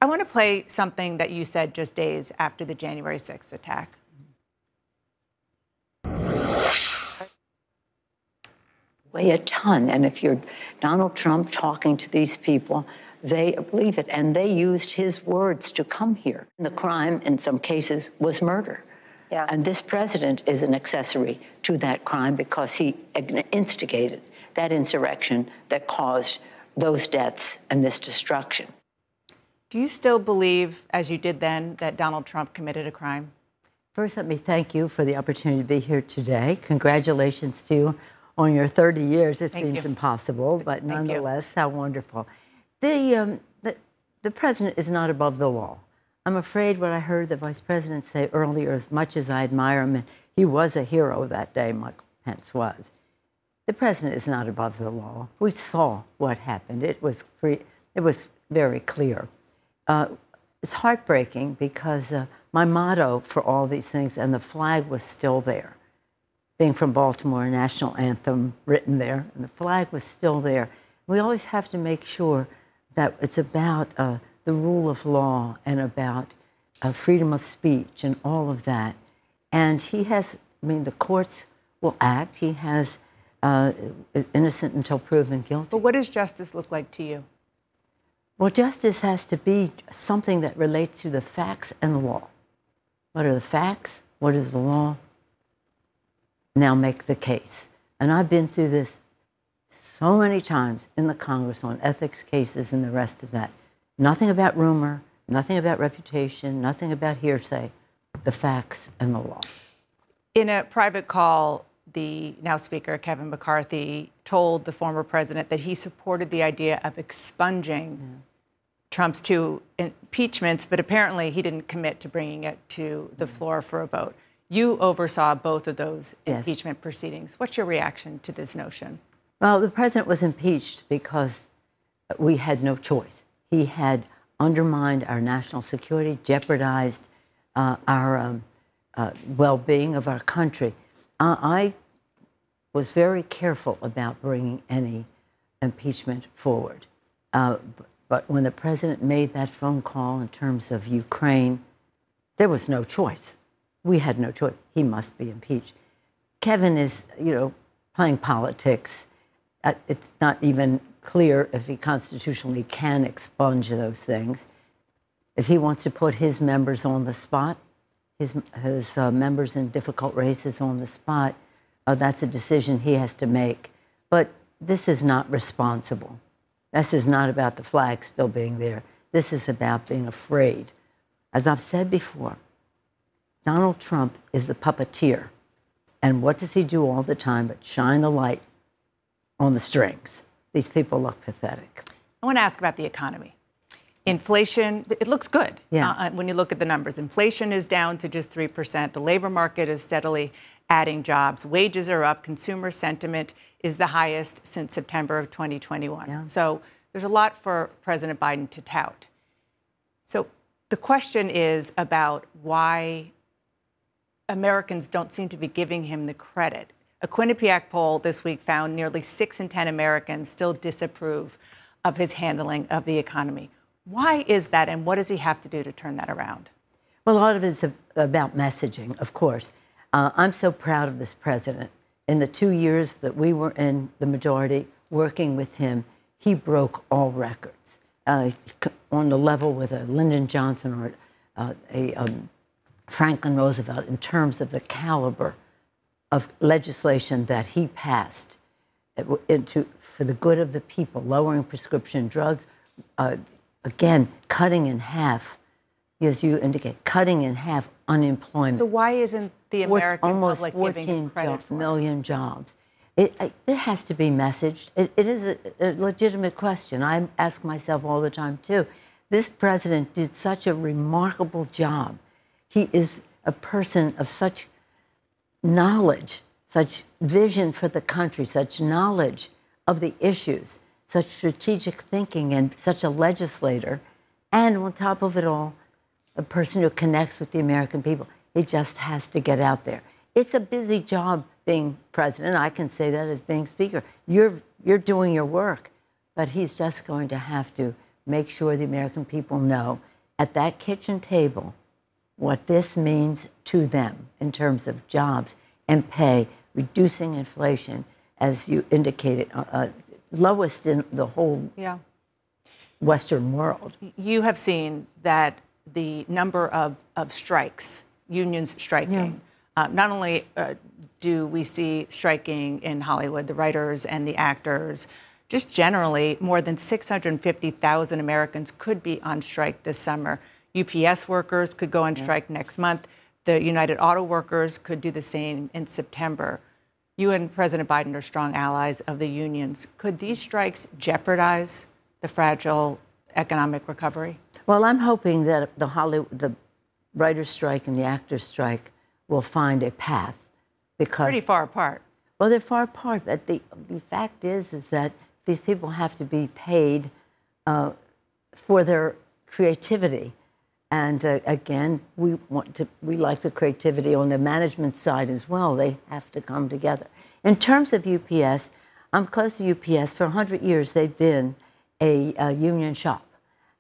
I want to play something that you said just days after the January 6th attack. Weigh a ton. And if you're Donald Trump talking to these people, they believe it. And they used his words to come here. The crime, in some cases, was murder. Yeah. And this president is an accessory to that crime because he instigated that insurrection that caused those deaths and this destruction. Do you still believe, as you did then, that Donald Trump committed a crime? First, let me thank you for the opportunity to be here today. Congratulations to you on your 30 years. It seems impossible, but nonetheless, how wonderful. The president is not above the law. I'm afraid what I heard the vice president say earlier, as much as I admire him, and he was a hero that day, Michael Pence was. The president is not above the law. We saw what happened. It was very clear. It's heartbreaking because my motto for all these things, and the flag was still there. Being from Baltimore, a national anthem written there, and the flag was still there. We always have to make sure that it's about the rule of law and about freedom of speech and all of that. And he has, I mean, the courts will act. He has innocent until proven guilty. But what does justice look like to you? Well, justice has to be something that relates to the facts and the law. What are the facts? What is the law? Now make the case. And I've been through this so many times in the Congress on ethics cases and the rest of that. Nothing about rumor, nothing about reputation, nothing about hearsay, the facts and the law. In a private call, the now Speaker, Kevin McCarthy, told the former president that he supported the idea of expunging Trump's 2 impeachments, but apparently he didn't commit to bringing it to the floor for a vote. You oversaw both of those impeachment proceedings. What's your reaction to this notion? Well, the president was impeached because we had no choice. He had undermined our national security, jeopardized our well-being of our country. I was very careful about bringing any impeachment forward. But when the president made that phone call in terms of Ukraine, there was no choice. We had no choice. He must be impeached. Kevin is, playing politics. It's not even clear if he constitutionally can expunge those things. If he wants to put his members on the spot, his members in difficult races on the spot, that's a decision he has to make. But this is not responsible. This is not about the flag still being there. This is about being afraid. As I've said before, Donald Trump is the puppeteer. And what does he do all the time but shine the light on the strings? These people look pathetic. I want to ask about the economy. Inflation, it looks good when you look at the numbers. Inflation is down to just 3%. The labor market is steadily adding jobs. Wages are up. Consumer sentiment is the highest since September of 2021. Yeah. So there's a lot for President Biden to tout. So the question is about why Americans don't seem to be giving him the credit. A Quinnipiac poll this week found nearly 6 in 10 Americans still disapprove of his handling of the economy. Why is that, and what does he have to do to turn that around? Well, a lot of it's about messaging, of course. I'm so proud of this president. In the 2 years that we were in the majority working with him, he broke all records on the level with a Lyndon Johnson or a Franklin Roosevelt in terms of the caliber of legislation that he passed for the good of the people, lowering prescription drugs, again, cutting in half, as you indicate, cutting in half unemployment. So why isn't the American public giving him credit for almost 14 million jobs? It has to be messaged. It is a legitimate question. I ask myself all the time, too. This president did such a remarkable job. He is a person of such knowledge, such vision for the country, such knowledge of the issues, such strategic thinking, and such a legislator. And on top of it all, a person who connects with the American people. He just has to get out there. It's a busy job being president. I can say that as being speaker. You're doing your work, but he's just going to have to make sure the American people know at that kitchen table what this means to them in terms of jobs and pay, reducing inflation, as you indicated, lowest in the whole Western world. You have seen that the number of strikes, unions striking, not only do we see striking in Hollywood, the writers and the actors, just generally, more than 650,000 Americans could be on strike this summer. UPS workers could go on strike next month. The United Auto Workers could do the same in September. You and President Biden are strong allies of the unions. Could these strikes jeopardize the fragile economic recovery? Well, I'm hoping that the writers' strike and the actors' strike will find a path, because pretty far apart. Well, they're far apart, but the fact is that these people have to be paid for their creativity. And again, we like the creativity on the management side as well. They have to come together. In terms of UPS, I'm close to UPS. For 100 years, they've been a union shop.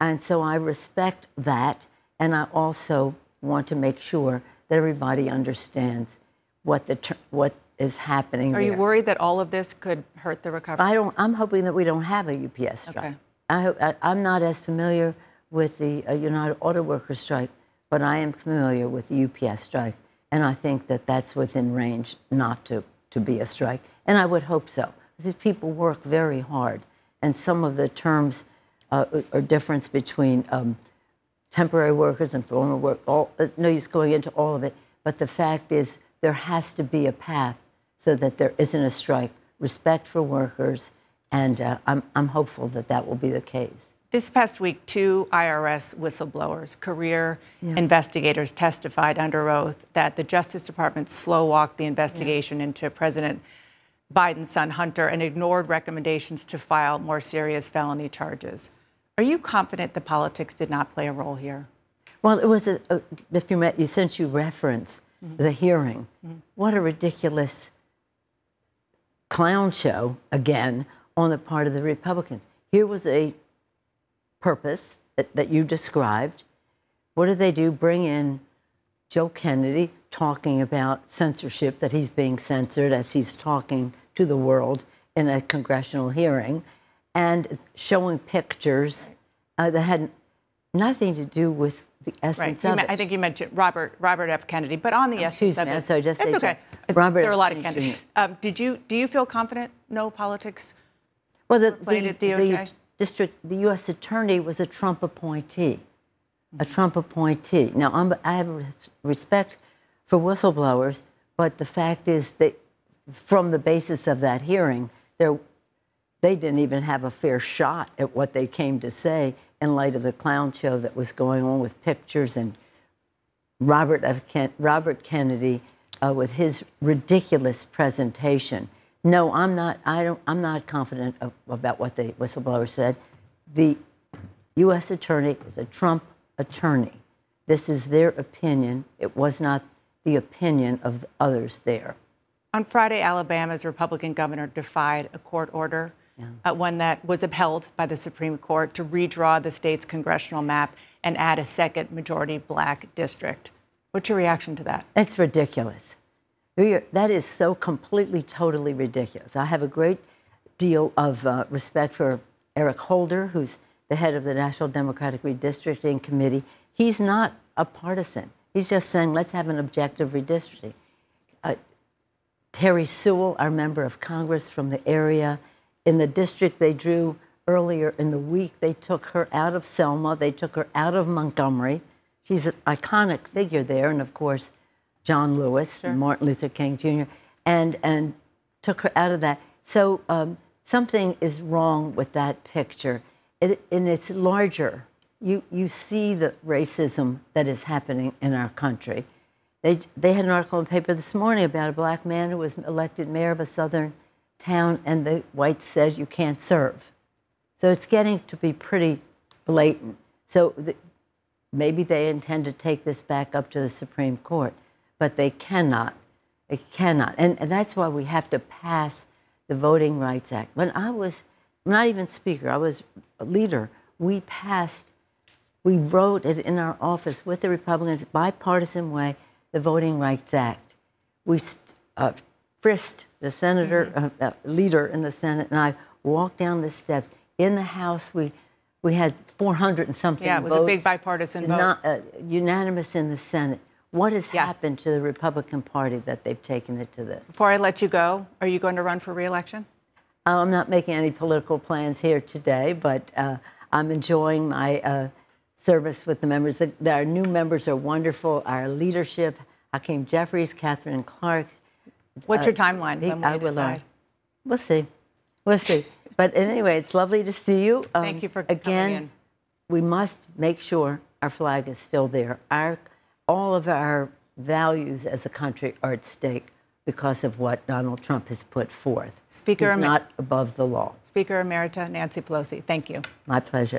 And so I respect that. And I also want to make sure that everybody understands what is happening there. Are you worried that all of this could hurt the recovery? I'm hoping that we don't have a UPS strike. Okay. I'm not as familiar with the United Auto Workers strike, but I am familiar with the UPS strike, and I think that that's within range not to be a strike, and I would hope so. These people work very hard, and some of the terms are difference between temporary workers and former workers. There's no use going into all of it, but the fact is there has to be a path so that there isn't a strike, respect for workers, and I'm hopeful that that will be the case. This past week, 2 IRS whistleblowers, career investigators, testified under oath that the Justice Department slow-walked the investigation into President Biden's son, Hunter, and ignored recommendations to file more serious felony charges. Are you confident the politics did not play a role here? Well, it was, since you reference the hearing, what a ridiculous clown show, again, on the part of the Republicans. Here was a purpose that you described. What did they do? Bring in Joe Kennedy talking about censorship, that he's being censored as he's talking to the world in a congressional hearing, and showing pictures that had nothing to do with the essence of it. I think you mentioned Robert F. Kennedy, but on the essence of it. I'm sorry, just it's okay. Robert there are a lot of Kennedys. Do you feel confident no politics played at DOJ? The U.S. attorney was a Trump appointee, Now, I have respect for whistleblowers, but the fact is that from the basis of that hearing, they didn't even have a fair shot at what they came to say in light of the clown show that was going on with pictures and Robert Kennedy with his ridiculous presentation. No, I'm not confident about what the whistleblower said. The U.S. attorney was a Trump attorney. This is their opinion. It was not the opinion of the others there. On Friday, Alabama's Republican governor defied a court order, one that was upheld by the Supreme Court, to redraw the state's congressional map and add a second majority black district. What's your reaction to that? It's ridiculous. That is so completely, totally ridiculous. I have a great deal of respect for Eric Holder, who's the head of the National Democratic Redistricting Committee. He's not a partisan. He's just saying, let's have an objective redistricting. Terry Sewell, our member of Congress from the area, in the district they drew earlier in the week, they took her out of Selma. They took her out of Montgomery. She's an iconic figure there, and of course, John Lewis, and Martin Luther King Jr., and took her out of that. So something is wrong with that picture. And it's larger. You see the racism that is happening in our country. They had an article in the paper this morning about a black man who was elected mayor of a southern town, and the whites said, you can't serve. So it's getting to be pretty blatant. So maybe they intend to take this back up to the Supreme Court, but they cannot. They cannot. And that's why we have to pass the Voting Rights Act. When I was not even speaker, I was a leader, we We wrote it in our office with the Republicans, bipartisan way, the Voting Rights Act. We frisked the senator, leader in the Senate, and I walked down the steps. In the House, we had 400 and something votes. Yeah, it was a big bipartisan vote. Unanimous in the Senate. What has happened to the Republican Party that they've taken it to this? Before I let you go, are you going to run for re-election? I'm not making any political plans here today, but I'm enjoying my service with the members. Our new members are wonderful. Our leadership, Hakeem Jeffries, Catherine Clark. What's your timeline? When will you decide? We'll see. We'll see. But anyway, it's lovely to see you. Thank you for coming in. We must make sure our flag is still there. All of our values as a country are at stake because of what Donald Trump has put forth. He's not above the law. Speaker Emerita Nancy Pelosi, thank you. My pleasure.